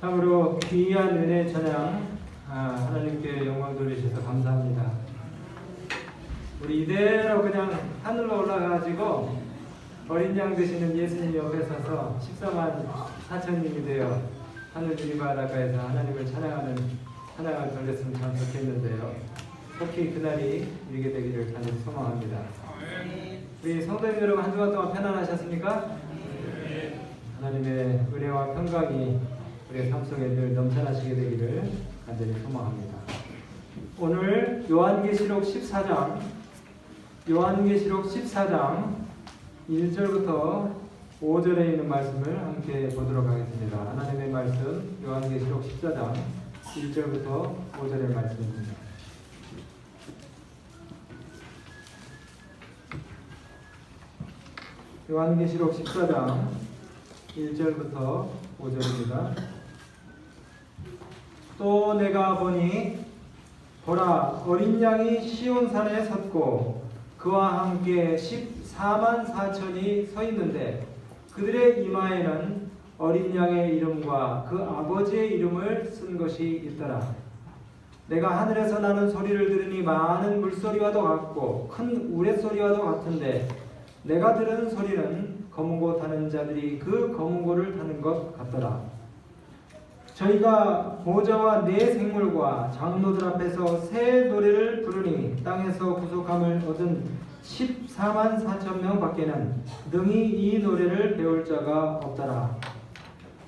참으로 귀한 은혜 찬양 하나님께 영광 돌리셔서 감사합니다. 우리 이대로 그냥 하늘로 올라가가지고 어린 양 되시는 예수님 옆에 서서 14만 4천님이 되어 하늘 유리 바닷가에서 하나님을 찬양하는 찬양을 돌렸으면 참 좋겠는데요. 속히 그날이 이르게 되기를 간절히 소망합니다. 우리 성도님 여러분, 한 주간 동안 편안하셨습니까? 하나님의 은혜와 평강이 우리의 삶 속에 늘 넘쳐나시게 되기를 간절히 소망합니다. 오늘 요한계시록 14장 1절부터 5절에 있는 말씀을 함께 보도록 하겠습니다. 하나님의 말씀 요한계시록 14장 1절부터 5절의 말씀입니다. 요한계시록 14장 1절부터 5절입니다. 또 내가 보니 보라, 어린 양이 시온산에 섰고 그와 함께 14만 4천이 서 있는데 그들의 이마에는 어린 양의 이름과 그 아버지의 이름을 쓴 것이 있더라. 내가 하늘에서 나는 소리를 들으니 많은 물소리와도 같고 큰 우레소리와도 같은데 내가 들은 소리는 검은고 타는 자들이 그 검은고를 타는 것 같더라. 저희가 보좌와 네 생물과 장로들 앞에서 새 노래를 부르니 땅에서 구속함을 얻은 14만 4천 명 밖에는 능히 이 노래를 배울 자가 없더라.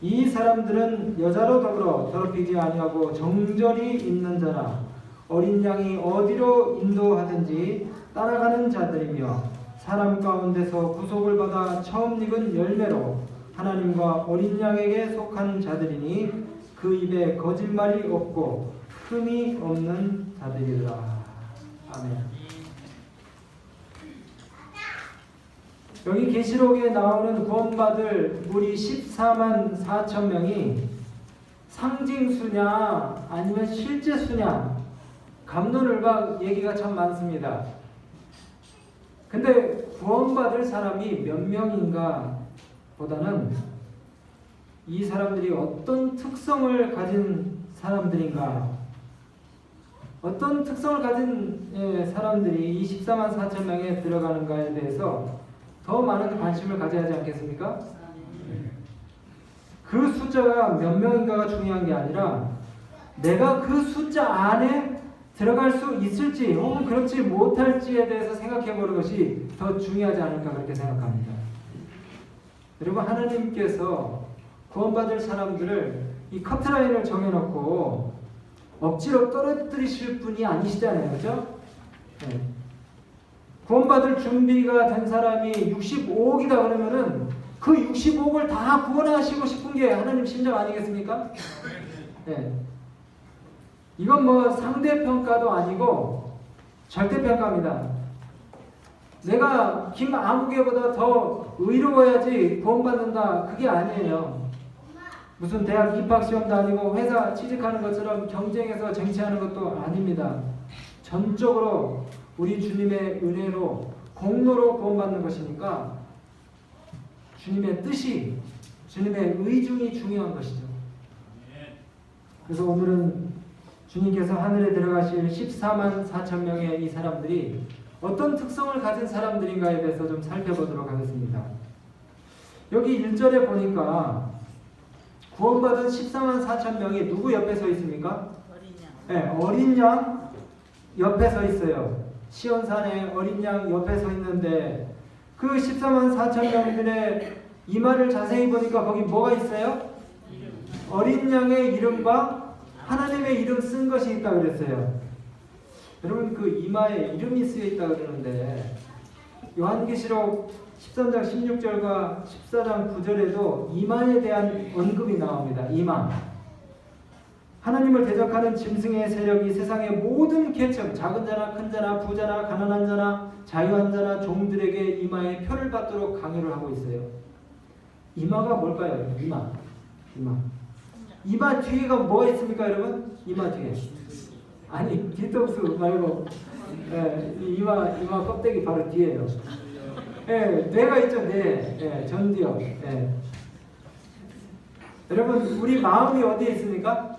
이 사람들은 여자로 더불어 더럽히지 아니하고 정절이 있는 자라 어린 양이 어디로 인도하든지 따라가는 자들이며 사람 가운데서 구속을 받아 처음 익은 열매로 하나님과 어린 양에게 속한 자들이니 그 입에 거짓말이 없고 흠이 없는 자들이더라. 아멘. 여기 계시록에 나오는 구원받을 우리 14만 4천 명이 상징수냐 아니면 실제수냐 갑론을박 얘기가 참 많습니다. 근데 구원받을 사람이 몇 명인가 보다는 이 사람들이 어떤 특성을 가진 사람들인가, 어떤 특성을 가진 사람들이 이 14만 4천 명에 들어가는가에 대해서 더 많은 관심을 가져야 하지 않겠습니까? 그 숫자가 몇 명인가가 중요한 게 아니라 내가 그 숫자 안에 들어갈 수 있을지 혹은 그렇지 못할지에 대해서 생각해 보는 것이 더 중요하지 않을까 그렇게 생각합니다. 여러분, 하나님께서 구원받을 사람들을 이 커트라인을 정해놓고 억지로 떨어뜨리실 분이 아니시잖아요. 그렇죠? 네. 구원받을 준비가 된 사람이 65억이다 그러면은 그 65억을 다 구원하시고 싶은 게 하나님 심정 아니겠습니까? 네. 이건 뭐 상대평가도 아니고 절대평가입니다. 내가 김아무개보다 더 의로워야지 구원받는다, 그게 아니에요. 무슨 대학 입학시험도 아니고 회사 취직하는 것처럼 경쟁해서 쟁취하는 것도 아닙니다. 전적으로 우리 주님의 은혜로 공로로 구원받는 것이니까 주님의 뜻이, 주님의 의중이 중요한 것이죠. 그래서 오늘은 주님께서 하늘에 들어가실 14만 4천 명의 이 사람들이 어떤 특성을 가진 사람들인가에 대해서 좀 살펴보도록 하겠습니다. 여기 1절에 보니까 구원받은 14만 4천 명이 누구 옆에 서 있습니까? 어린 양. 네, 어린 양 옆에 서 있어요. 시온산에 어린 양 옆에 서 있는데 그 14만 4천 명들의 이마를 자세히 보니까 거기 뭐가 있어요? 어린 양의 이름과 하나님의 이름 쓴 것이 있다 그랬어요. 여러분, 그 이마에 이름이 쓰여 있다 그러는데 요한계시록 13장 16절과 14장 9절에도 이마에 대한 언급이 나옵니다. 이마. 하나님을 대적하는 짐승의 세력이 세상의 모든 계층, 작은 자나 큰 자나 부자나 가난한 자나 자유한 자나 종들에게 이마에 표를 받도록 강요를 하고 있어요. 이마가 뭘까요? 이마 뒤에가 뭐가 있습니까, 여러분? 이마 뒤에. 아니, 뒤통수 말고 이마 껍데기 바로 뒤에요. 뇌가 있죠, 뇌. 전두엽. 여러분 우리 마음이 어디에 있습니까?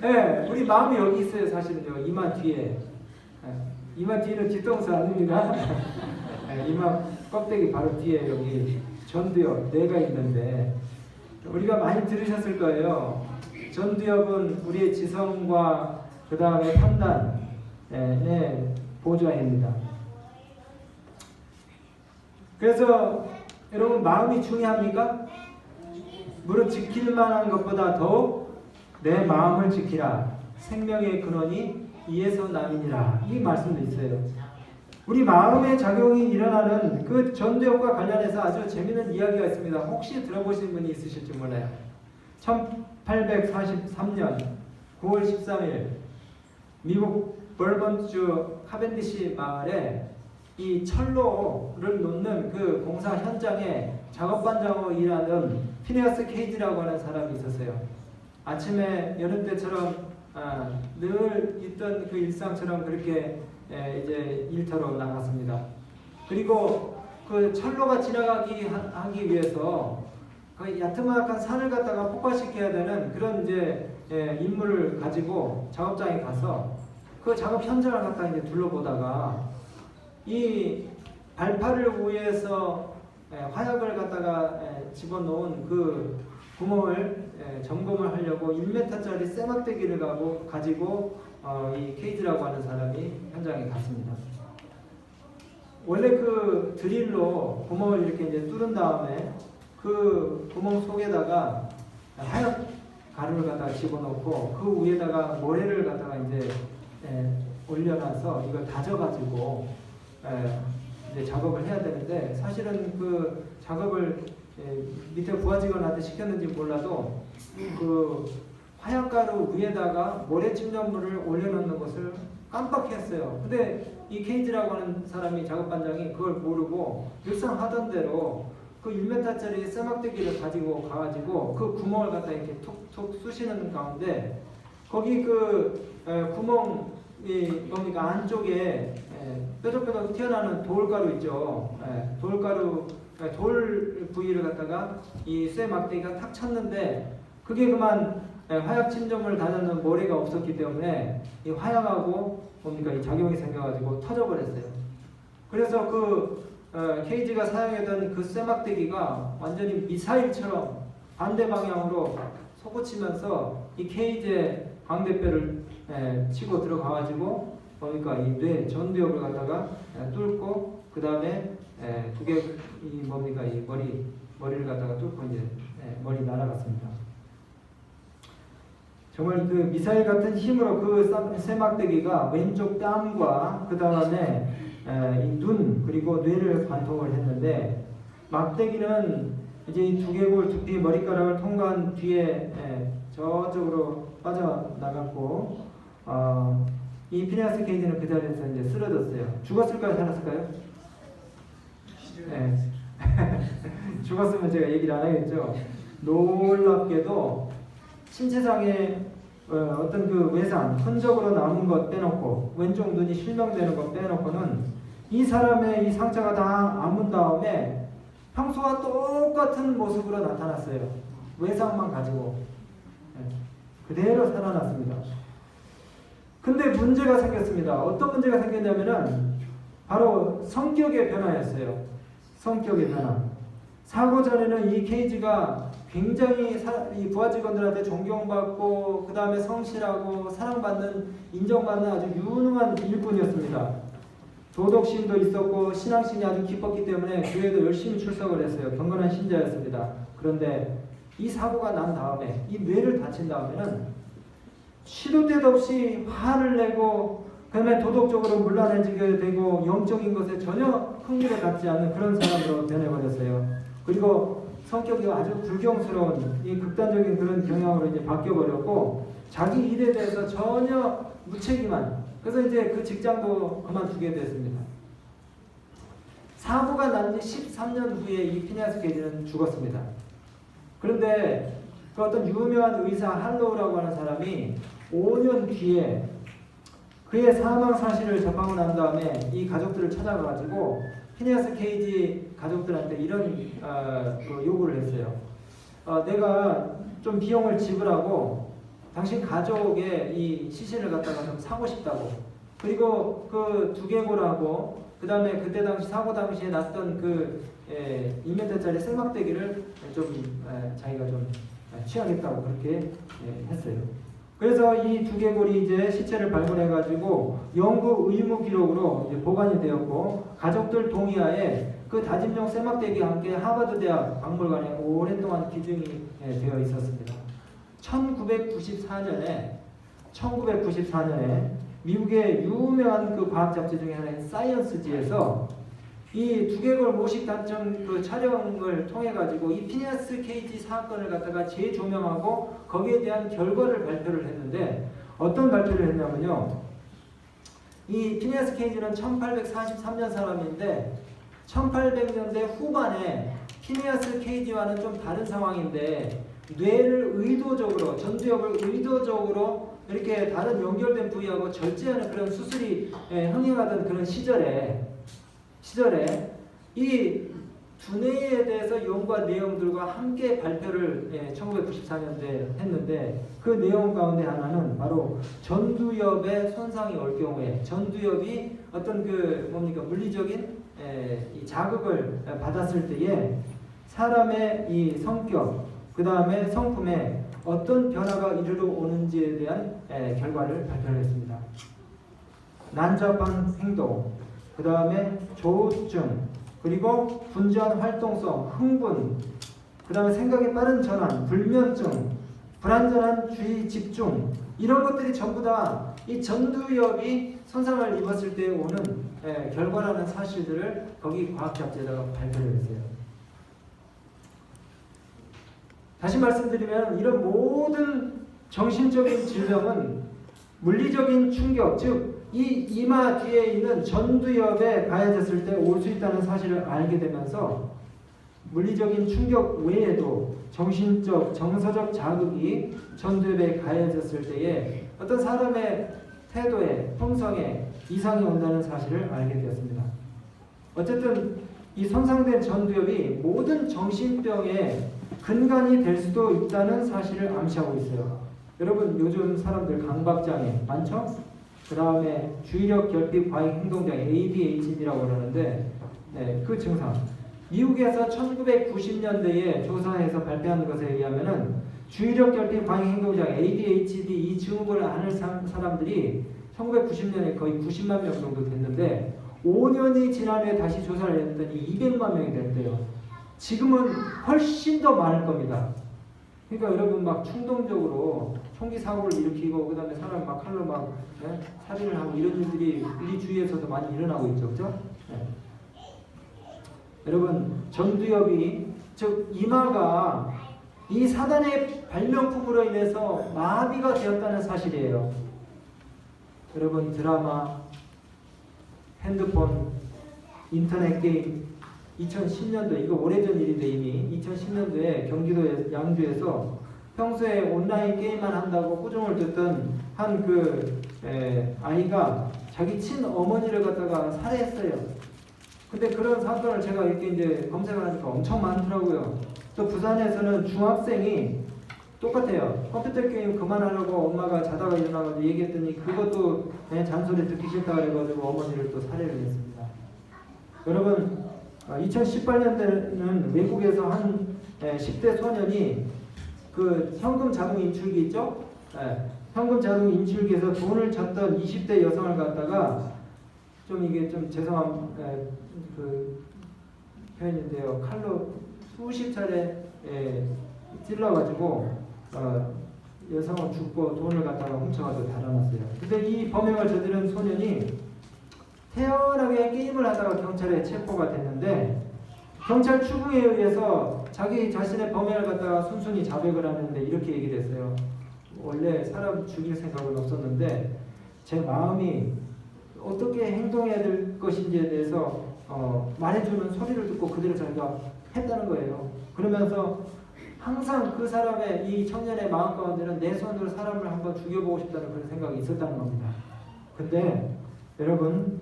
네, 우리 마음이 여기 있어요. 사실은요. 이마 뒤에. 이마 뒤는 뒤통수 아닙니다. 이마 껍데기 바로 뒤에 여기 전두엽 뇌가 있는데 우리가 많이 들으셨을 거예요. 전두엽은 우리의 지성과 그 다음에 판단의 보좌입니다. 그래서 여러분 마음이 중요합니까? 무릇 지킬 만한 것보다 더욱 내 마음을 지키라. 생명의 근원이 이에서 남이니라. 이 말씀도 있어요. 우리 마음의 작용이 일어나는 그 전두엽과 관련해서 아주 재미있는 이야기가 있습니다. 혹시 들어보신 분이 있으실지 몰라요. 1843년 9월 13일 미국 버먼주 카벤디시 마을에 이 철로를 놓는 그 공사 현장에 작업반장으로 일하는 피네아스 케이지라고 하는 사람이 있었어요. 아침에 여느 때처럼 늘 있던 그 일상처럼 그렇게 이제 일터로 나갔습니다. 그리고 그 철로가 지나가기 하기 위해서 그 야트막한 산을 갖다가 폭파시켜야 되는 그런 이제 임무를 가지고 작업장에 가서 그 작업 현장을 갖다 이제 둘러보다가 이 발파를 위해서 화약을 갖다가 집어넣은 그 구멍을 점검을 하려고 1m짜리 쇠막대기를 가지고 이 케이지라고 하는 사람이 현장에 갔습니다. 원래 그 드릴로 구멍을 이렇게 이제 뚫은 다음에 그 구멍 속에다가 화약 가루를 갖다가 집어넣고 그 위에다가 모래를 갖다가 이제 올려놔서 이걸 다져가지고 이제 작업을 해야 되는데 사실은 그 작업을 밑에 부하직원한테 시켰는지 몰라도 그 화약가루 위에다가 모래침전물을 올려놓는 것을 깜빡했어요. 근데 이 케이지라고 하는 사람이 작업반장이 그걸 모르고 일상 하던 대로 그 1m짜리 쇠막대기를 가지고 가가지고 그 구멍을 갖다 이렇게 툭툭 쑤시는 가운데 거기 그 구멍이 뭡니까 안쪽에 뾰족뾰족 튀어나오는 돌가루 있죠. 돌가루 돌 부위를 갖다가 이 쇠막대기가 탁 쳤는데 그게 그만 화약 침전물을 다져놓은 모래가 없었기 때문에 이 화약하고 뭡니까 이 작용이 생겨가지고 터져버렸어요. 그래서 그 케이지가 사용했던 그 쇠막대기가 완전히 미사일처럼 반대 방향으로 솟구치면서 이 케이지의 광대뼈를 치고 들어가가지고 뭡니까 이 뇌 전두엽을 갖다가 뚫고 그 다음에 두 개 이 뭡니까 이 머리를 갖다가 뚫고 이제 머리 날아갔습니다. 정말 그 미사일 같은 힘으로 그 쇠막대기가 왼쪽 뺨과 그 다음에 이 눈 그리고 뇌를 관통을 했는데 막대기는 이제 이 두개골 두피 머리카락을 통과한 뒤에 저쪽으로 빠져나갔고 이 피네아스 케이지는 그 자리에서 이제 쓰러졌어요. 죽었을까요? 살았을까요? 네. 죽었으면 제가 얘기를 안 하겠죠. 놀랍게도 신체상에 어떤 그 외상, 흔적으로 남은 것 빼놓고 왼쪽 눈이 실명되는 것 빼놓고는 이 사람의 이 상처가 다 아문 다음에 평소와 똑같은 모습으로 나타났어요. 외상만 가지고 그대로 살아났습니다. 근데 문제가 생겼습니다. 어떤 문제가 생겼냐면은 바로 성격의 변화였어요. 성격의 변화. 사고 전에는 이 케이지가 굉장히 이 부하 직원들한테 존경받고 그 다음에 성실하고 사랑받는 인정받는 아주 유능한 일꾼이었습니다. 도덕심도 있었고 신앙심이 아주 깊었기 때문에 교회도 열심히 출석을 했어요. 경건한 신자였습니다. 그런데 이 사고가 난 다음에 이 뇌를 다친 다음에는 시도 때도 없이 화를 내고 그다음에 도덕적으로 문란해지게 되고 영적인 것에 전혀 흥미를 갖지 않는 그런 사람으로 변해버렸어요. 그리고 성격이 아주 불경스러운 이 극단적인 그런 경향으로 이제 바뀌어버렸고 자기 일에 대해서 전혀 무책임한 그래서 이제 그 직장도 그만두게 됐습니다. 사고가 난 지 13년 후에 이 피네아스 케이지는 죽었습니다. 그런데 그 어떤 유명한 의사 할로우라고 하는 사람이 5년 뒤에 그의 사망 사실을 접하고 난 다음에 이 가족들을 찾아가가지고 피네아스 케이지 가족들한테 이런 요구를 했어요. 내가 좀 비용을 지불하고 당신 가족의 이 시신을 갖다가 좀 사고 싶다고. 그리고 그 두개골하고 그 다음에 그때 당시 사고 당시에 났던 그 2m짜리 생막대기를 좀 자기가 좀 취하겠다고 그렇게 했어요. 그래서 이 두개골이 이제 시체를 발굴해가지고 연구 의무 기록으로 이제 보관이 되었고 가족들 동의하에 그 다짐용 쇠막대기와 함께 하버드 대학 박물관에 오랫동안 기증이 되어 있었습니다. 1994년에 미국의 유명한 그 과학 잡지 중에 하나인 사이언스지에서 이 두개골 모식 단점 그 촬영을 통해 가지고 이 피니아스 케이지 사건을 갖다가 재조명하고 거기에 대한 결과를 발표를 했는데 어떤 발표를 했냐면요. 이 피니아스 케이지는 1843년 사람인데 1800년대 후반에 피니아스 케이지와는 좀 다른 상황인데 뇌를 의도적으로 전두엽을 의도적으로 이렇게 다른 연결된 부위하고 절제하는 그런 수술이 흥행하던 그런 시절에 이 두뇌에 대해서 연구한 내용들과 함께 발표를 1994년도에 했는데 그 내용 가운데 하나는 바로 전두엽에 손상이 올 경우에 전두엽이 어떤 그 뭡니까 물리적인 이 자극을 받았을 때에 사람의 이 성격 그 다음에 성품에 어떤 변화가 이르러 오는지에 대한 결과를 발표를 했습니다. 난잡한 행동, 그 다음에 조우증, 그리고 분주한 활동성, 흥분, 그 다음에 생각의 빠른 전환, 불면증, 불안전한 주의 집중 이런 것들이 전부 다 이 전두엽이 손상을 입었을 때 오는 결과라는 사실들을 거기 과학 잡지에다가 발표를 했어요. 다시 말씀드리면 이런 모든 정신적인 질병은 물리적인 충격, 즉 이 이마 뒤에 있는 전두엽에 가해졌을 때 올 수 있다는 사실을 알게 되면서 물리적인 충격 외에도 정신적, 정서적 자극이 전두엽에 가해졌을 때에 어떤 사람의 태도에, 품성에 이상이 온다는 사실을 알게 되었습니다. 어쨌든 이 손상된 전두엽이 모든 정신병의 근간이 될 수도 있다는 사실을 암시하고 있어요. 여러분 요즘 사람들 강박장애 많죠? 그 다음에 주의력 결핍 과잉 행동장애 ADHD라고 그러는데 그 증상 미국에서 1990년대에 조사해서 발표한 것에 의하면은 주의력 결핍 과잉 행동장애 ADHD 이 증후군을 앓는 사람들이 1990년에 거의 90만 명 정도 됐는데 5년이 지난 후에 다시 조사를 했더니 200만 명이 됐대요. 지금은 훨씬 더 많을 겁니다. 그러니까 여러분 막 충동적으로 총기 사고를 일으키고 그다음에 사람 막 칼로 막 살인을 하고 이런 일들이 우리 주위에서도 많이 일어나고 있죠, 그렇죠? 여러분 전두엽이 즉 이마가 이 사단의 발명품으로 인해서 마비가 되었다는 사실이에요. 여러분 드라마, 핸드폰, 인터넷 게임 2010년도 이거 오래전 일인데 이미 2010년도에 경기도 양주에서 평소에 온라인 게임만 한다고 꾸중을 듣던 한 그 아이가 자기 친어머니를 갖다가 살해했어요. 근데 그런 사건을 제가 이렇게 이제 검색을 하니까 엄청 많더라고요. 또 부산에서는 중학생이 똑같아요. 컴퓨터 게임 그만하려고 엄마가 자다가 일어나가지고 얘기했더니 그것도 잔소리 듣기 싫다 그래가지고 어머니를 또 살해를 했습니다. 여러분 2018년대는 외국에서 한 10대 소년이 그 현금 자동 인출기 있죠? 현금 자동 인출기에서 돈을 줬던 20대 여성을 갖다가 좀 이게 좀 죄송한 그 표현인데요. 칼로 수십 차례 찔러가지고 여성은 죽고 돈을 갖다가 훔쳐가지고 달아났어요. 근데 이 범행을 저지른 소년이 태연하게 게임을 하다가 경찰에 체포가 됐는데 경찰 추궁에 의해서 자기 자신의 범행을 갖다가 순순히 자백을 하는데 이렇게 얘기됐어요. 원래 사람 죽일 생각은 없었는데 제 마음이 어떻게 행동해야 될 것인지에 대해서 말해주는 소리를 듣고 그대로 자기가 했다는 거예요. 그러면서 항상 그 사람의 이 청년의 마음 가운데는 내 손으로 사람을 한번 죽여보고 싶다는 그런 생각이 있었다는 겁니다. 근데 여러분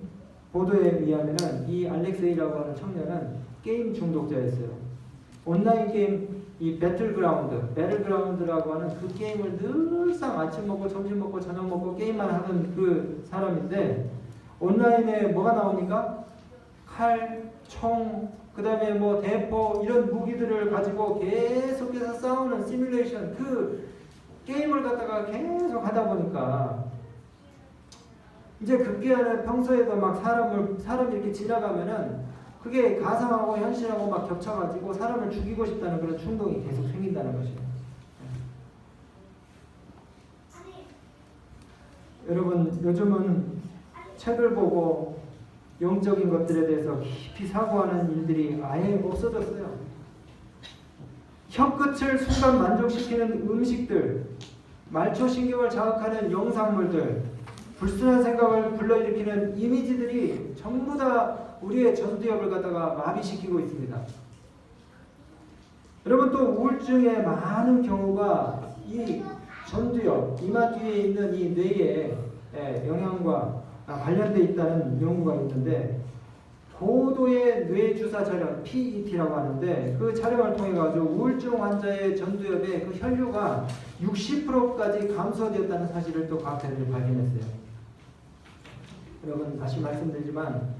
보도에 의하면은 이 알렉세이라고 하는 청년은 게임 중독자였어요. 온라인 게임 이 배틀그라운드라고 하는 그 게임을 늘상 아침 먹고 점심 먹고 저녁 먹고 게임만 하는 그 사람인데 온라인에 뭐가 나오니까 칼, 총, 그 다음에 뭐 대포 이런 무기들을 가지고 계속해서 싸우는 시뮬레이션 그 게임을 갖다가 계속 하다 보니까 이제 급기야는 평소에도 막 사람 이렇게 지나가면은 그게 가상하고 현실하고 막 겹쳐가지고 사람을 죽이고 싶다는 그런 충동이 계속 생긴다는 것이에요. 여러분 요즘은 책을 보고 영적인 것들에 대해서 깊이 사고하는 일들이 아예 없어졌어요. 혀끝을 순간 만족시키는 음식들, 말초신경을 자극하는 영상물들, 불순한 생각을 불러일으키는 이미지들이 전부 다 우리의 전두엽을 갖다가 마비시키고 있습니다. 여러분 또 우울증의 많은 경우가 이 전두엽, 이마 뒤에 있는 이 뇌의 영향과 관련되어 있다는 연구가 있는데 고도의 뇌주사 촬영, PET라고 하는데 그 촬영을 통해 가지고 우울증 환자의 전두엽의 그 혈류가 60%까지 감소되었다는 사실을 또 과학자들이 발견했어요. 여러분 다시 말씀드리지만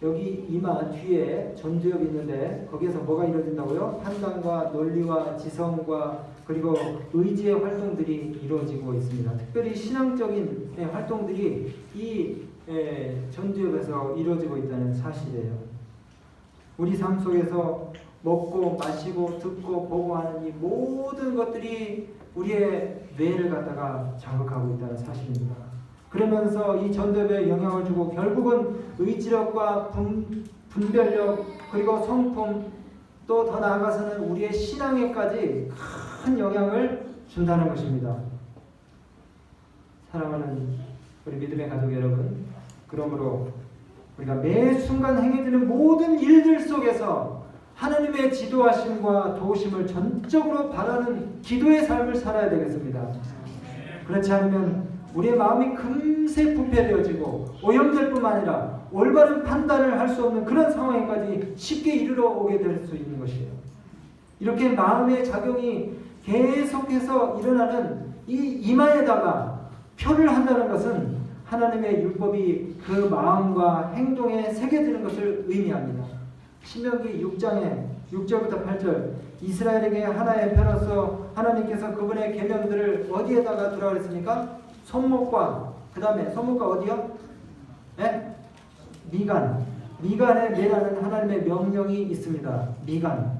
여기 이마 뒤에 전두엽이 있는데 거기에서 뭐가 이루어진다고요? 판단과 논리와 지성과 그리고 의지의 활동들이 이루어지고 있습니다. 특별히 신앙적인 활동들이 이 전두엽에서 이루어지고 있다는 사실이에요. 우리 삶 속에서 먹고 마시고 듣고 보고 하는 이 모든 것들이 우리의 뇌를 갖다가 자극하고 있다는 사실입니다. 그러면서 이 전두엽에 영향을 주고 결국은 의지력과 분별력 그리고 성품 또 더 나아가서는 우리의 신앙에까지 큰 영향을 준다는 것입니다. 사랑하는 우리 믿음의 가족 여러분, 그러므로 우리가 매 순간 행해지는 모든 일들 속에서 하나님의 지도하심과 도우심을 전적으로 바라는 기도의 삶을 살아야 되겠습니다. 그렇지 않으면 우리의 마음이 금세 부패되어지고 오염될 뿐만 아니라 올바른 판단을 할 수 없는 그런 상황에까지 쉽게 이르러 오게 될 수 있는 것이에요. 이렇게 마음의 작용이 계속해서 일어나는 이 이마에다가 표를 한다는 것은 하나님의 율법이 그 마음과 행동에 새겨지는 것을 의미합니다. 신명기 6장에 6절부터 8절 이스라엘에게 하나의 표로서 하나님께서 그분의 계명들을 어디에다가 두라고 했습니까? 손목과 그 다음에 손목과 어디요? 네? 미간에 매라는 하나님의 명령이 있습니다. 미간.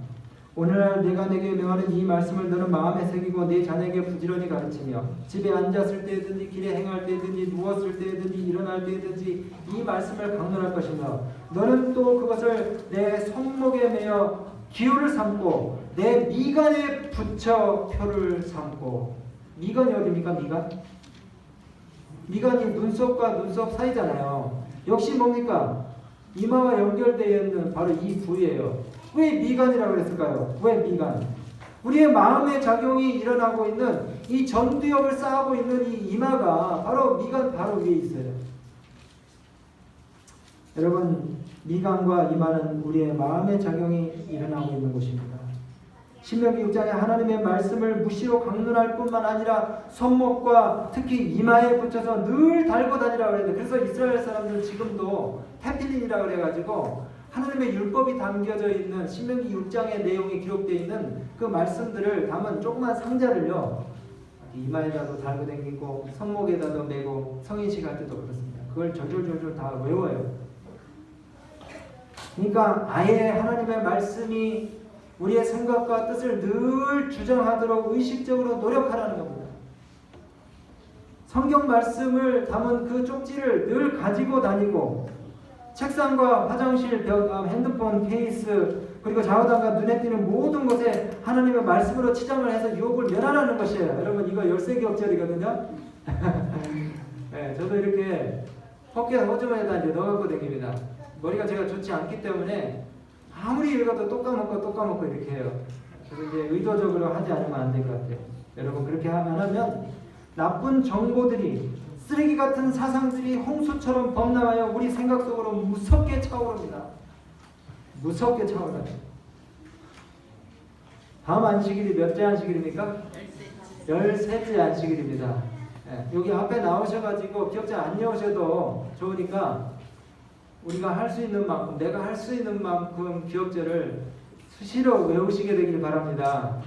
오늘날 내가 내게 명하는 이 말씀을 너는 마음에 새기고 내 자녀에게 부지런히 가르치며 집에 앉았을 때든지 길에 행할 때든지 누웠을 때든지 일어날 때든지 이 말씀을 강론할 것이며 너는 또 그것을 내 손목에 매어 기호를 삼고 내 미간에 붙여 표를 삼고. 미간이 어디입니까? 미간이 눈썹과 눈썹 사이잖아요. 역시 뭡니까? 이마와 연결되어 있는 바로 이 부위예요. 왜 미간이라고 그랬을까요? 왜 미간? 우리의 마음의 작용이 일어나고 있는 이 전두엽을 쌓고 있는 이 이마가 바로 미간 바로 위에 있어요. 여러분, 미간과 이마는 우리의 마음의 작용이 일어나고 있는 곳입니다. 신명기 6장에 하나님의 말씀을 무시로 강론할 뿐만 아니라 손목과 특히 이마에 붙여서 늘 달고 다니라고 그랬는데, 그래서 이스라엘 사람들은 지금도 테필린이라고 그래가지고 하나님의 율법이 담겨져 있는 신명기 6장의 내용이 기록되어 있는 그 말씀들을 담은 조그만 상자를요 이마에다도 달고 다니고 손목에다도 메고 성인식 할 때도 그렇습니다. 그걸 절절절절 다 외워요. 그러니까 아예 하나님의 말씀이 우리의 생각과 뜻을 늘 주장하도록 의식적으로 노력하라는 겁니다. 성경 말씀을 담은 그 쪽지를 늘 가지고 다니고 책상과 화장실 벽, 핸드폰 케이스 그리고 좌우당과 눈에 띄는 모든 곳에 하나님의 말씀으로 치장을 해서 유혹을 면하라는 것이에요. 여러분 이거 13개업절이거든요. 네, 저도 이렇게 포켓 호주머니에다 이제 넣어갖고 다닙니다. 머리가 제가 좋지 않기 때문에 아무리 읽어도 또 까먹고 이렇게 해요. 그래서 이제 의도적으로 하지 않으면 안 될 것 같아요. 여러분 그렇게 하면 나쁜 정보들이 쓰레기 같은 사상들이 홍수처럼 범람하여 우리 생각 속으로 무섭게 차오릅니다. 무섭게 차오르요. 다음 안식일이 몇째 안식일입니까? 13째 안식일입니다. 예, 여기 앞에 나오셔가지고 기억자 안 외우셔도 좋으니까 우리가 할 수 있는 만큼, 내가 할 수 있는 만큼 기억자를 수시로 외우시게 되길 바랍니다.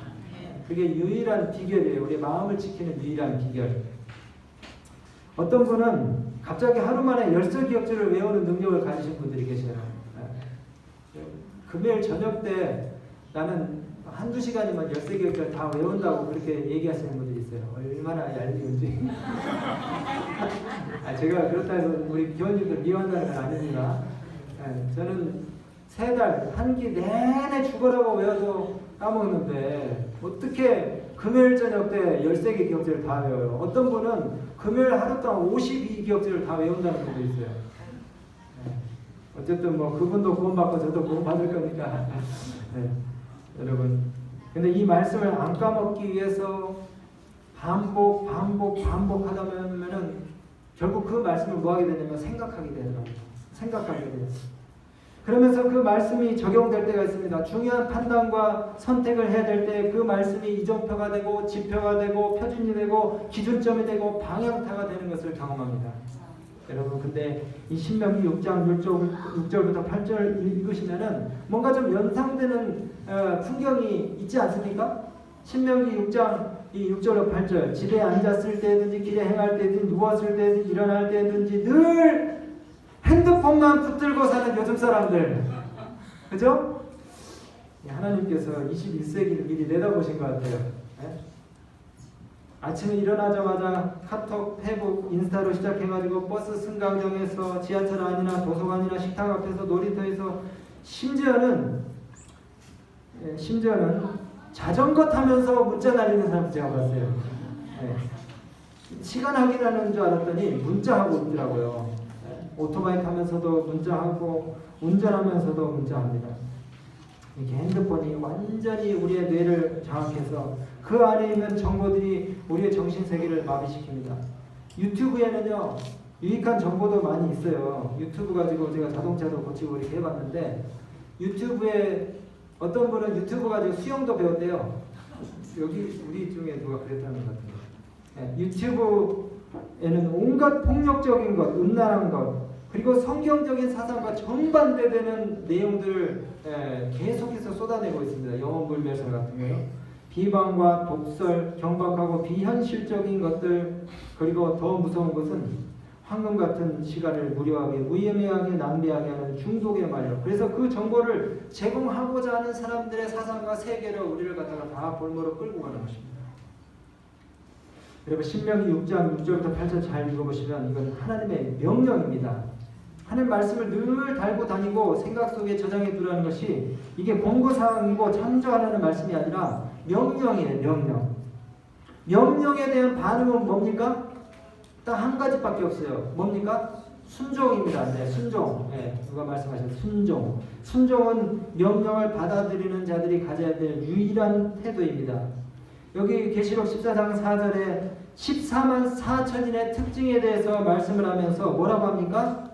그게 유일한 비결이에요. 우리 마음을 지키는 유일한 비결. 어떤 분은 갑자기 하루 만에 10서 기억자를 외우는 능력을 가지신 분들이 계셔요. 금요일 저녁 때 나는 한두 시간이면 10세 기억자를 다 외운다고 그렇게 얘기하시는 분들이 있어요. 얼마나 얄미운지. 제가 그렇다 해서 우리 교원님들 미워한다는 건 아닙니다. 저는 3달, 한 기 내내 죽어라고 외워도 까먹는데 어떻게 금요일 저녁 때 13개 기억자를 다 외워요. 어떤 분은 금요일 하루 동안 52기억자를 다 외운다는 분도 있어요. 어쨌든 뭐 그분도 구원받고 저도 구원받을 거니까. 여러분, 근데 이 말씀을 안 까먹기 위해서 반복하다 보면은 결국 그 말씀을 뭐 하게 되냐면 생각하게 되더라고요. 생각하게 돼요. 그러면서 그 말씀이 적용될 때가 있습니다. 중요한 판단과 선택을 해야 될 때 그 말씀이 이정표가 되고 지표가 되고 표준이 되고 기준점이 되고 방향타가 되는 것을 경험합니다. 여러분, 근데 이 신명기 6장 6절부터 8절 읽으시면은 뭔가 좀 연상되는 풍경이 있지 않습니까? 신명기 6장 이 6절로 8절, 집에 앉았을 때든지 길에 행할 때든지 누웠을 때든지 일어날 때든지 늘 핸드폰만 붙들고 사는 요즘 사람들, 그죠? 하나님께서 21세기를 미리 내다보신 것 같아요. 아침에 일어나자마자 카톡, 페북, 인스타로 시작해가지고 버스 승강장에서 지하철 안이나 도서관이나 식당 앞에서 놀이터에서 심지어는 자전거 타면서 문자 날리는 사람 제가 봤어요. 시간 확인하는 줄 알았더니 문자하고 있더라고요. 오토바이 타면서도 문자하고 운전하면서도 문자합니다. 이렇게 핸드폰이 완전히 우리의 뇌를 장악해서 그 안에 있는 정보들이 우리의 정신세계를 마비시킵니다. 유튜브에는요 유익한 정보도 많이 있어요. 유튜브 가지고 제가 자동차도 고치고 이렇게 해봤는데, 유튜브에 어떤 분은 유튜브 가지고 수영도 배웠대요. 여기 우리 중에 누가 그랬다는 것 같아요. 유튜브에는 온갖 폭력적인 것, 음란한 것, 그리고 성경적인 사상과 정반대되는 내용들을 계속해서 쏟아내고 있습니다. 영혼불멸설 같은 거요. 비방과 독설, 경박하고 비현실적인 것들, 그리고 더 무서운 것은 황금 같은 시간을 무료하게 무의미하게 낭비하게 하는 중독의 말이에요. 그래서 그 정보를 제공하고자 하는 사람들의 사상과 세계로 우리를 갖다가 다 볼모로 끌고 가는 것입니다. 여러분, 신명기 6장 6절부터 8절 잘 읽어보시면 이건 하나님의 명령입니다. 하나님 말씀을 늘 달고 다니고 생각 속에 저장해 두라는 것이 이게 공고사항이고 참조하라는 말씀이 아니라 명령이에요. 명령. 명령에 대한 반응은 뭡니까? 딱 한 가지밖에 없어요. 뭡니까? 순종입니다. 네, 순종. 네, 누가 말씀하셨어요? 순종. 순종은 명령을 받아들이는 자들이 가져야 될 유일한 태도입니다. 여기 계시록 14장 4절에 14만 4천인의 특징에 대해서 말씀을 하면서 뭐라고 합니까?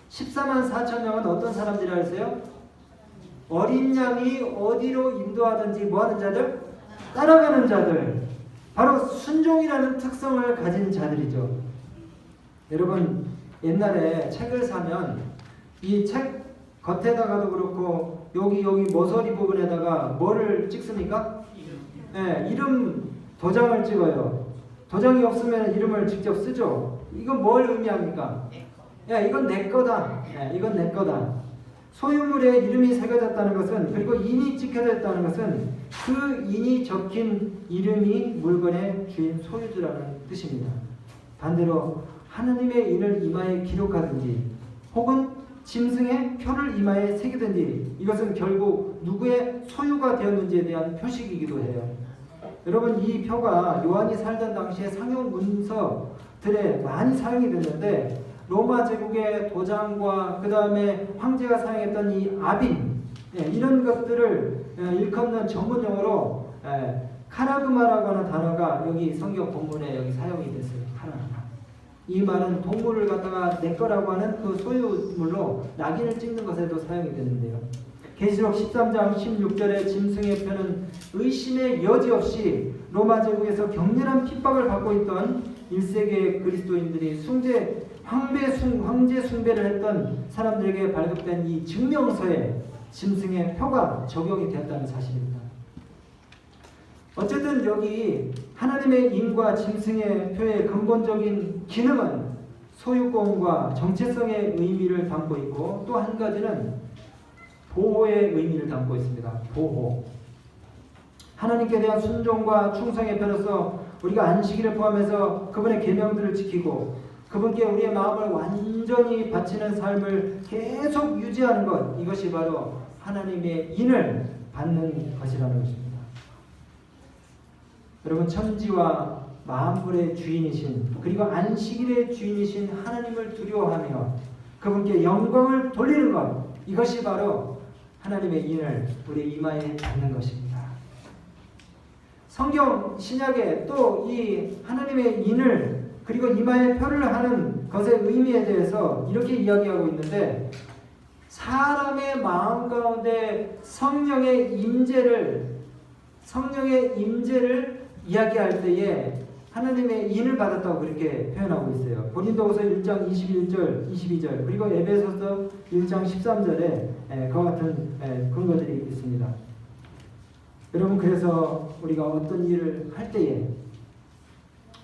14만 4천 명은 어떤 사람들이라 했어요? 어린 양이 어디로 인도하든지 뭐하는 자들? 따라가는 자들. 바로 순종이라는 특성을 가진 자들이죠. 여러분, 옛날에 책을 사면 이 책 겉에다가도 그렇고 여기 모서리 부분에다가 뭐를 찍습니까? 이름 도장을 찍어요. 도장이 없으면 이름을 직접 쓰죠. 이건 뭘 의미합니까? 이건 내 거다. 이건 내 거다. 소유물에 이름이 새겨졌다는 것은, 그리고 인이 찍혀져 있다는 것은 그 인이 적힌 이름이 물건의 주인 소유주라는 뜻입니다. 반대로 하느님의 인을 이마에 기록하든지 혹은 짐승의 표를 이마에 새기든지 이것은 결국 누구의 소유가 되었는지에 대한 표식이기도 해요. 여러분, 이 표가 요한이 살던 당시에 상용 문서들에 많이 사용이 됐는데, 로마 제국의 도장과 그 다음에 황제가 사용했던 이 아빈, 이런 것들을 일컫는 전문 용어로 카라그마라고 하는 단어가 여기 성경 본문에 여기 사용이 됐어요. 카라그마. 이 말은 동물을 갖다가 내 거라고 하는 그 소유물로 낙인을 찍는 것에도 사용이 되는데요. 계시록 13장 16절의 짐승의 표는 의심의 여지 없이 로마 제국에서 격렬한 핍박을 받고 있던 1세기의 그리스도인들이 황제 숭배를 했던 사람들에게 발급된 이 증명서에 짐승의 표가 적용이 되었다는 사실입니다. 어쨌든 여기 하나님의 인과 짐승의 표의 근본적인 기능은 소유권과 정체성의 의미를 담고 있고, 또 한 가지는 보호의 의미를 담고 있습니다. 보호. 하나님께 대한 순종과 충성의 표로서 우리가 안식일을 포함해서 그분의 계명들을 지키고 그분께 우리의 마음을 완전히 바치는 삶을 계속 유지하는 것, 이것이 바로 하나님의 인을 받는 것이라는 것입니다. 여러분, 천지와 만물의 주인이신, 그리고 안식일의 주인이신 하나님을 두려워하며 그분께 영광을 돌리는 것, 이것이 바로 하나님의 인을 우리 이마에 받는 것입니다. 성경 신약에 또 이 하나님의 인을 그리고 이마에 표를 하는 것의 의미에 대해서 이렇게 이야기하고 있는데, 사람의 마음 가운데 성령의 임재를 이야기할 때에 하나님의 인을 받았다고 그렇게 표현하고 있어요. 고린도후서 1장 21절, 22절, 그리고 에베소서 1장 13절에 그와 같은 근거들이 있습니다. 여러분, 그래서 우리가 어떤 일을 할 때에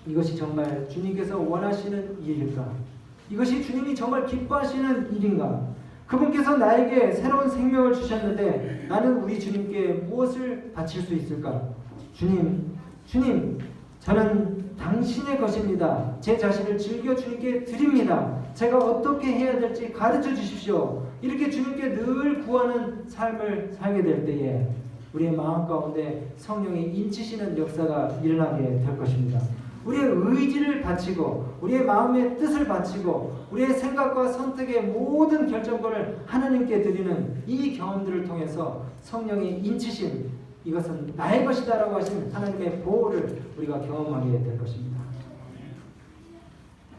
이것이 정말 주님께서 원하시는 일일까? 이것이 주님이 정말 기뻐하시는 일인가? 그분께서 나에게 새로운 생명을 주셨는데 나는 우리 주님께 무엇을 바칠 수 있을까? 주님, 저는 당신의 것입니다. 제 자신을 즐겨 주님께 드립니다. 제가 어떻게 해야 될지 가르쳐 주십시오. 이렇게 주님께 늘 구하는 삶을 살게 될 때에 우리의 마음 가운데 성령의 인치시는 역사가 일어나게 될 것입니다. 우리의 의지를 바치고 우리의 마음의 뜻을 바치고 우리의 생각과 선택의 모든 결정권을 하나님께 드리는 이 경험들을 통해서 성령의 인치심, 이것은 나의 것이다 라고 하신 하나님의 보호를 우리가 경험하게 될 것입니다.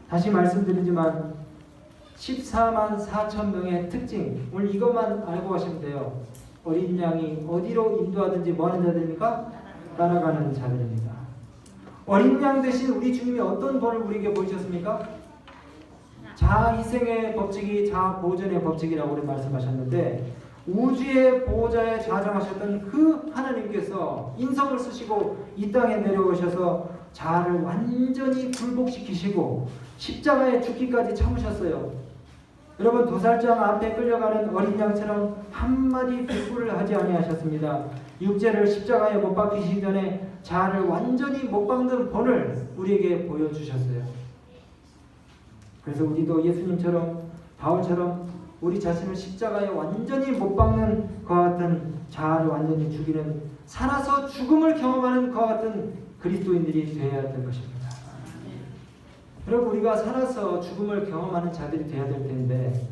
다시 말씀드리지만 14만 4천 명의 특징, 오늘 이것만 알고 가시면 돼요. 어린 양이 어디로 인도하든지 뭐 하는 자들입니까? 따라가는 자들입니다. 어린 양 대신 우리 주님이 어떤 본을 우리에게 보이셨습니까? 자희생의 법칙이 자보존의 법칙이라고 우리 말씀하셨는데, 우주의 보호자에 좌정하셨던 그 하나님께서 인성을 쓰시고 이 땅에 내려오셔서 자아를 완전히 굴복시키시고 십자가에 죽기까지 참으셨어요. 여러분, 도살장 앞에 끌려가는 어린 양처럼 한마디 비굴을 하지 아니하셨습니다. 육체를 십자가에 못 박히시기 전에 자아를 완전히 못 박는 본을 우리에게 보여주셨어요. 그래서 우리도 예수님처럼, 바울처럼 우리 자신을 십자가에 완전히 못 박는 그와 같은 자아를 완전히 죽이는, 살아서 죽음을 경험하는 그와 같은 그리스도인들이 되어야 될 것입니다. 여러분, 우리가 살아서 죽음을 경험하는 자들이 되어야 될 텐데,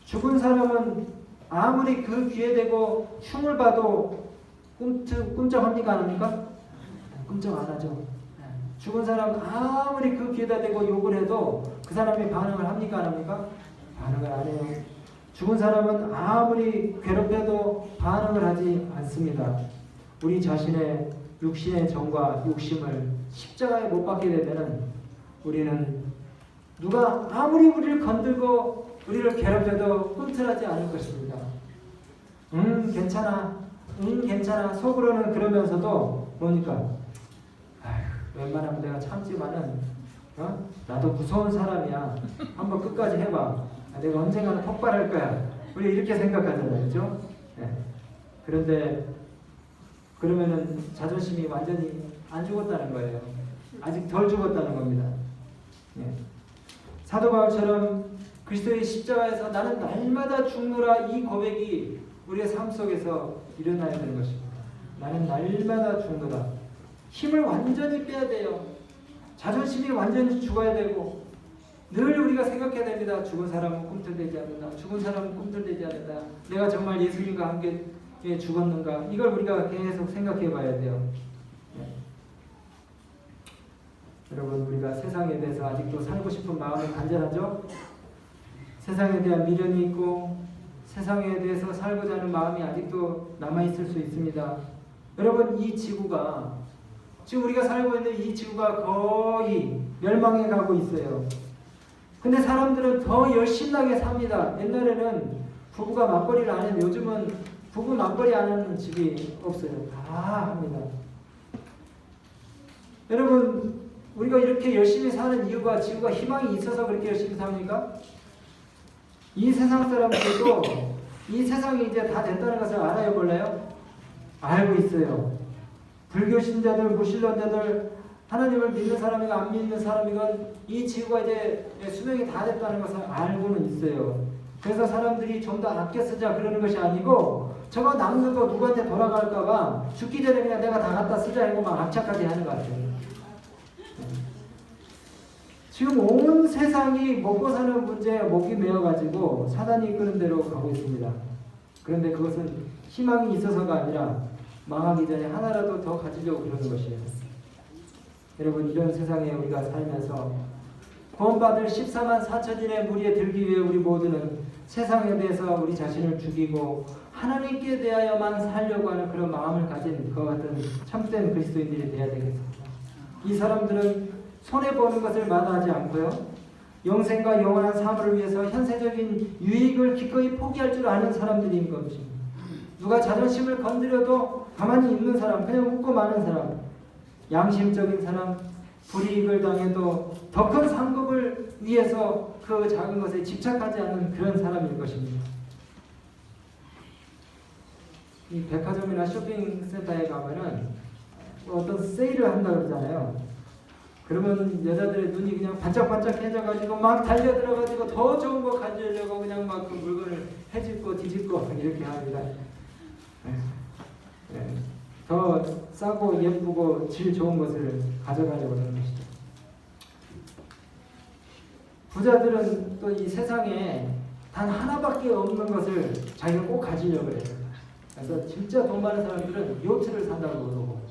죽은 사람은 아무리 그 귀에 대고 흉을 봐도 꿈쩍합니까? 안 합니까? 꿈쩍 안 하죠. 죽은 사람은 아무리 그 귀에다 대고 욕을 해도 그 사람이 반응을 합니까? 안 합니까? 반응을 안 해요. 죽은 사람은 아무리 괴롭혀도 반응을 하지 않습니다. 우리 자신의 육신의 정과 욕심을 십자가에 못 박게 되면 우리는 누가 아무리 우리를 건들고 우리를 괴롭혀도 꿈틀하지 않을 것입니다. 괜찮아. 괜찮아. 속으로는 그러면서도 뭐니까, 웬만하면 내가 참지만은 나도 무서운 사람이야. 한번 끝까지 해봐. 내가 언젠가는 폭발할 거야. 우리 이렇게 생각하잖아요. 그렇죠? 네. 그런데 그러면은 자존심이 완전히 안 죽었다는 거예요. 아직 덜 죽었다는 겁니다. 네. 사도 바울처럼 그리스도의 십자가에서 나는 날마다 죽노라, 이 고백이 우리의 삶 속에서 일어나야 되는 것입니다. 나는 날마다 죽노라. 힘을 완전히 빼야 돼요. 자존심이 완전히 죽어야 되고, 늘 우리가 생각해야 됩니다. 죽은 사람은 꿈틀대지 않는다. 죽은 사람은 꿈틀대지 않는다. 내가 정말 예수님과 함께 죽었는가? 이걸 우리가 계속 생각해 봐야 돼요. 네. 여러분, 우리가 세상에 대해서 아직도 살고 싶은 마음이 간절하죠? 세상에 대한 미련이 있고 세상에 대해서 살고자 하는 마음이 아직도 남아있을 수 있습니다. 여러분, 이 지구가, 지금 우리가 살고 있는 이 지구가 거의 멸망해 가고 있어요. 근데 사람들은 더 열심나게 삽니다. 옛날에는 부부가 맞벌이를 안 했는데 요즘은 부부 맞벌이 안 하는 집이 없어요. 다 합니다. 여러분, 우리가 이렇게 열심히 사는 이유가 지구가 희망이 있어서 그렇게 열심히 삽니까? 이 세상 사람들도 이 세상이 이제 다 됐다는 것을 알아요, 몰라요? 알고 있어요. 불교 신자들, 무신론자들, 하나님을 믿는 사람이건 안 믿는 사람이건 이 지구가 이제 수명이 다 됐다는 것을 알고는 있어요. 그래서 사람들이 좀 더 아껴 쓰자 그러는 것이 아니고 저거 남는 거 누구한테 돌아갈까봐 죽기 전에 그냥 내가 다 갖다 쓰자 이거 막 악착까지 하는 것 같아요. 지금 온 세상이 먹고 사는 문제에 목이 메어가지고 사단이 이끄는 대로 가고 있습니다. 그런데 그것은 희망이 있어서가 아니라 망하기 전에 하나라도 더 가지려고 그러는 것이에요. 여러분, 이런 세상에 우리가 살면서 구원받을 14만 4천인의 무리에 들기 위해 우리 모두는 세상에 대해서 우리 자신을 죽이고 하나님께 대하여만 살려고 하는 그런 마음을 가진 그와 같은 참된 그리스도인들이 되어야 되겠습니다. 이 사람들은 손해보는 것을 마다하지 않고요, 영생과 영원한 삶을 위해서 현세적인 유익을 기꺼이 포기할 줄 아는 사람들인 것입니다. 누가 자존심을 건드려도 가만히 있는 사람, 그냥 웃고 마는 사람, 양심적인 사람, 불이익을 당해도 더 큰 상급을 위해서 그 작은 것에 집착하지 않는 그런 사람일 것입니다. 이 백화점이나 쇼핑센터에 가면은 어떤 세일을 한다 그러잖아요. 그러면 여자들의 눈이 그냥 반짝반짝 해져가지고 막 달려들어가지고 더 좋은 거 가지려고 그냥 막 그 물건을 해집고 뒤집고 이렇게 합니다. 더 싸고 예쁘고 질 좋은 것을 가져가려고 하는 것이죠. 부자들은 또 이 세상에 단 하나밖에 없는 것을 자기가 꼭 가지려고 해요. 그래서 진짜 돈 많은 사람들은 요트를 산다고 그러고,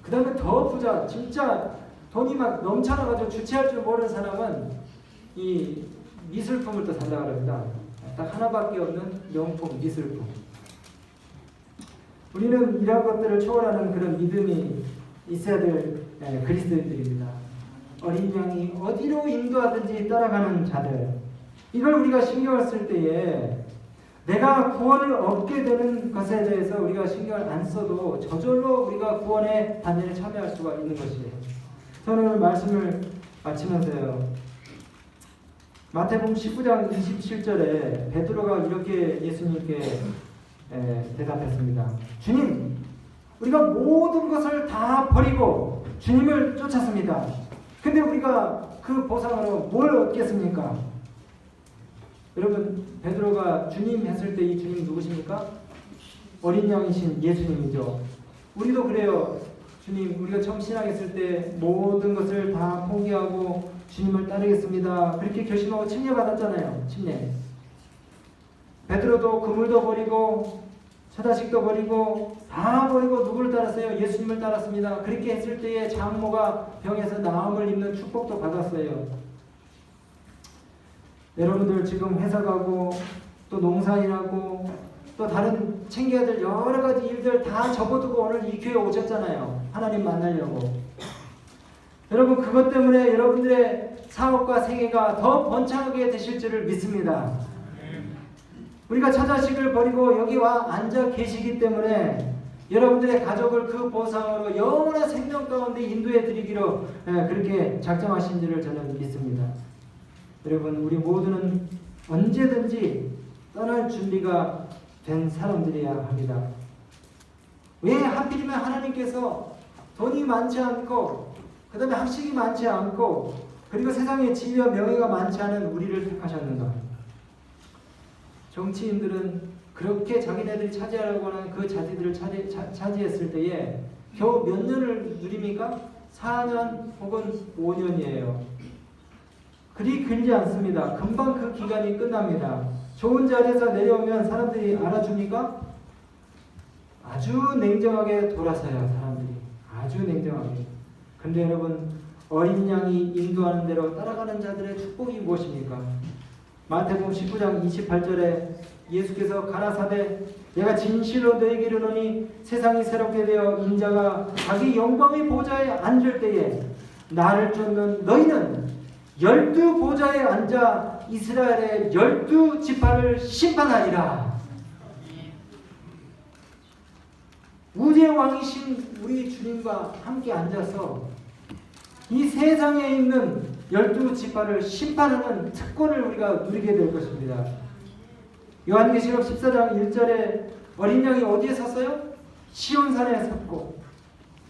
그 다음에 더 부자, 진짜 돈이 막 넘쳐나가지고 주체할 줄 모르는 사람은 이 미술품을 또 산다고 합니다. 딱 하나밖에 없는 명품, 미술품. 우리는 이런 것들을 초월하는 그런 믿음이 있어야 될 그리스도인들입니다. 어린 양이 어디로 인도하든지 따라가는 자들. 이걸 우리가 신경을 쓸 때에 내가 구원을 얻게 되는 것에 대해서 우리가 신경을 안 써도 저절로 우리가 구원의 단위에 참여할 수가 있는 것이에요. 저는 오늘 말씀을 마치면서요, 마태복음 19장 27절에 베드로가 이렇게 예수님께 대답했습니다. 주님, 우리가 모든 것을 다 버리고 주님을 쫓았습니다. 근데 우리가 그 보상으로 뭘 얻겠습니까? 여러분, 베드로가 주님 했을 때 이 주님 누구십니까? 어린 양이신 예수님이죠. 우리도 그래요. 주님, 우리가 처음 신앙했을 때 모든 것을 다 포기하고 주님을 따르겠습니다. 그렇게 결심하고 침례받았잖아요. 침례. 베드로도 그물도 버리고 처자식도 버리고 다 버리고 누구를 따랐어요? 예수님을 따랐습니다. 그렇게 했을 때에 장모가 병에서 나음을 입는 축복도 받았어요. 여러분들 지금 회사 가고 또 농사일하고 또 다른 챙겨야 될 여러 가지 일들 다 접어두고 오늘 이 교회에 오셨잖아요. 하나님 만나려고. 여러분, 그것 때문에 여러분들의 사업과 생애가 더 번창하게 되실 줄을 믿습니다. 우리가 처자식을 버리고 여기 와 앉아 계시기 때문에 여러분들의 가족을 그 보상으로 영원한 생명 가운데 인도해 드리기로 그렇게 작정하신 줄을 저는 믿습니다. 여러분, 우리 모두는 언제든지 떠날 준비가 된 사람들이어야 합니다. 왜 하필이면 하나님께서 돈이 많지 않고 그 다음에 학식이 많지 않고 그리고 세상에 지위와 명예가 많지 않은 우리를 택하셨는가? 정치인들은 그렇게 자기네들이 차지하려고 하는 그 자리들을 차지했을 때에 겨우 몇 년을 누립니까? 4년 혹은 5년이에요. 그리 길지 않습니다. 금방 그 기간이 끝납니다. 좋은 자리에서 내려오면 사람들이 알아줍니까? 아주 냉정하게 돌아서요. 사람들이 아주 냉정하게. 근데 여러분, 어린 양이 인도하는 대로 따라가는 자들의 축복이 무엇입니까? 마태복음 19장 28절에 예수께서 가라사대 내가 진실로 너에게 이르노니 세상이 새롭게 되어 인자가 자기 영광의 보좌에 앉을 때에 나를 쫓는 너희는 12보좌에 앉아 이스라엘의 12지파를 심판하리라. 우주의 왕이신 우리 주님과 함께 앉아서 이 세상에 있는 12지파를 심판하는 특권을 우리가 누리게 될 것입니다. 요한계시록 14장 1절에 어린 양이 어디에 섰어요? 시온산에 섰고,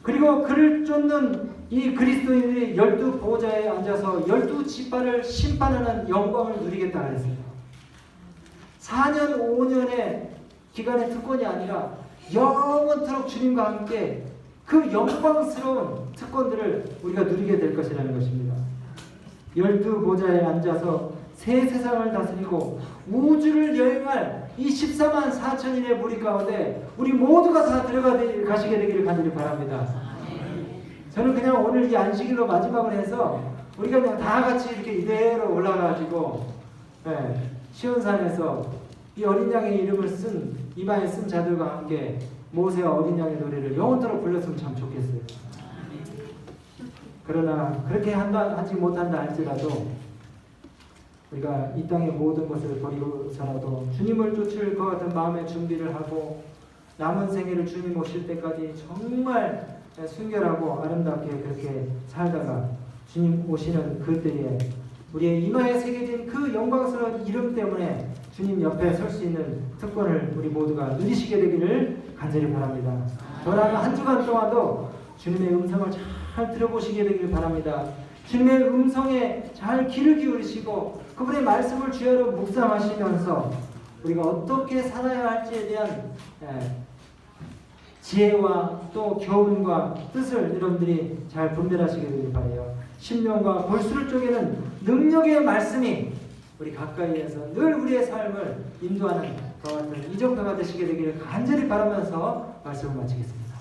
그리고 그를 쫓는 이 그리스도인들이 12보좌에 앉아서 12지파를 심판하는 영광을 누리겠다 그랬어요. 4년 5년의 기간의 특권이 아니라 영원토록 주님과 함께 그 영광스러운 특권들을 우리가 누리게 될 것이라는 것입니다. 12보좌에 앉아서 새 세상을 다스리고 우주를 여행할 이 14만 4천인의 무리 가운데 우리 모두가 다 들어가시게 되기를 간절히 바랍니다. 저는 그냥 오늘 이 안식일로 마지막을 해서 우리가 그냥 다 같이 이렇게 이대로 올라가가지고 시온산에서 이 어린 양의 이름을 쓴 이마에 쓴 자들과 함께 모세와 어린 양의 노래를 영원토록 불렀으면 참 좋겠어요. 그러나 그렇게 하지 못한다 할지라도 우리가 이 땅의 모든 것을 버리고서라도 주님을 쫓을 것 같은 마음의 준비를 하고 남은 생애를 주님 오실 때까지 정말 순결하고 아름답게 그렇게 살다가 주님 오시는 그때에 우리의 이마에 새겨진 그 영광스러운 이름 때문에 주님 옆에 설 수 있는 특권을 우리 모두가 누리시게 되기를 간절히 바랍니다. 저라면 한 주간 동안도 주님의 음성을 잘 들어보시게 되기를 바랍니다. 주님의 음성에 잘 귀를 기울이시고 그분의 말씀을 주야로 묵상하시면서 우리가 어떻게 살아야 할지에 대한 지혜와 또 교훈과 뜻을 여러분들이 잘 분별하시게 되길 바라요. 심령과 골수를 쪼개는 능력의 말씀이 우리 가까이에서 늘 우리의 삶을 인도하는 것 같은 이 정도가 되시게 되기를 간절히 바라면서 말씀을 마치겠습니다.